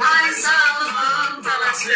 Ay sağlığın talası.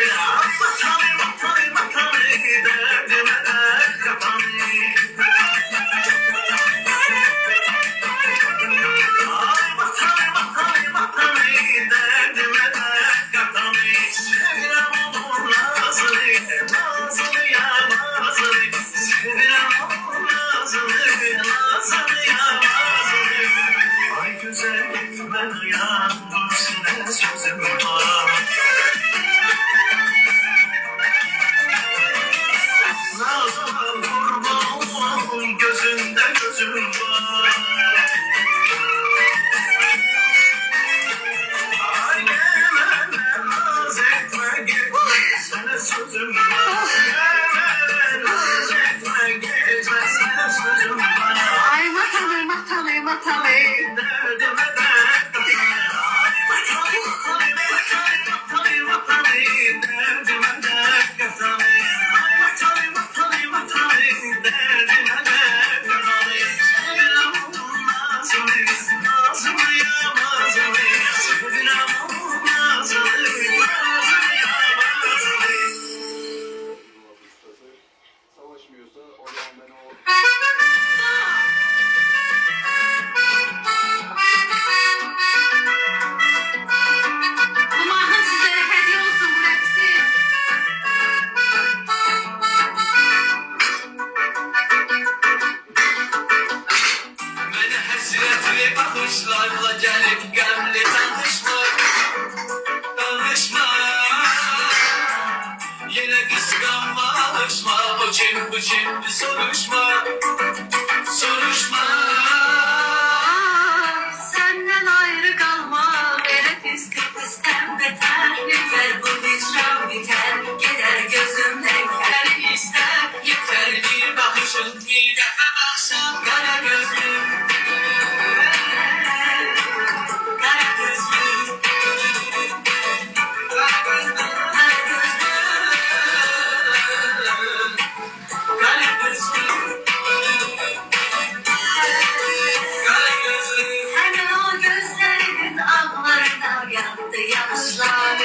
Gözünde gözüm var. Ay gelme naz etme gitme sana sözüm var. Gelme naz etme gitme sana sözüm var. Ay matalı matalı matalı. Derdime dert ay matalı matalı matalı matalı derdime dert katalı. Ay matalı matalı matalı derdime dert katalı. Nazımı yamazımı sevgilim nazımı Savaşmıyorsa o zaman ben o Bu mahnı sizlere hediye olsun bu hepsi. Beni hasretli bakışlarla gelip gemli tanışmak. Yine kıskanma alışma. Bu kim bu kim bir soruşma. Senden ayrı kalma. Böyle pislik istem beter. Yeter bu hicran biter. Gider gözümden keder ister. Yeter bir bakışın bir defa baksan kara gözlüm. Kara gözlüm. Kara gözlüm. Kara gözlüm. Kara gözlüm. Hemen o gözlerinin ağlarına yandı yanışlar.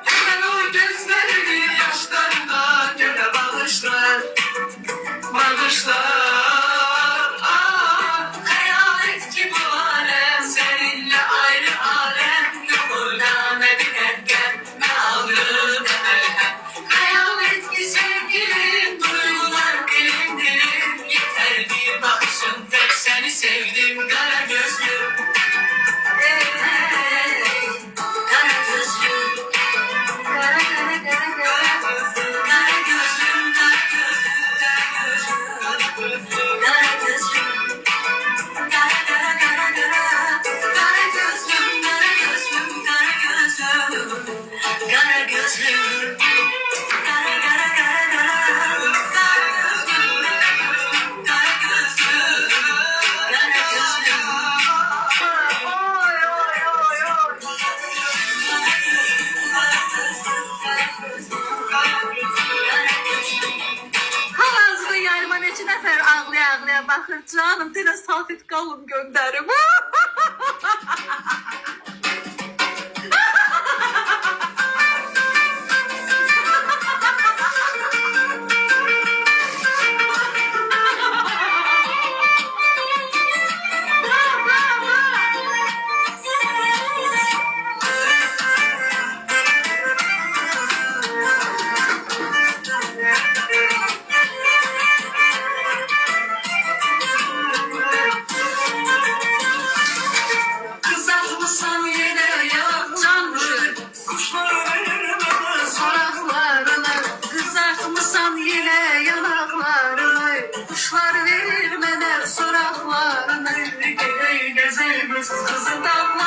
Hemen o gözlerinin yaşlarına göre bağışlar. Hayalet ki bu alem seninle ayrı alem. Yok orada ne bir ergen ne ağrı ne melhem. Hayalet ki sevgilim duygular dilim dilim. Yeter bir bakışın tek seni sevdim kara gözlüm. Kara gözlüm. Kara kara kara kara. Kara gözlüm kara gözlüm kara gözlüm. Kara gözlüm. Kara kara kara kara. Kara gözlüm kara gözlüm kara gözlüm. Kara gözlüm. Kara kara kara kara. Kara gözlüm kara gözlüm kara gözlüm. Hal-hazırda yayıma neçə nəfər ağlaya-ağlaya baxır. Canım, tenə salfet qalın göndərim. Kızartmışsan yine yalan Canlı. kuşlar vermez. Soraklarını kızartmışsan yine yanaklarını. Kuşlar verir mənə soraklarını. Gedək gəzək biz kızı dağlar.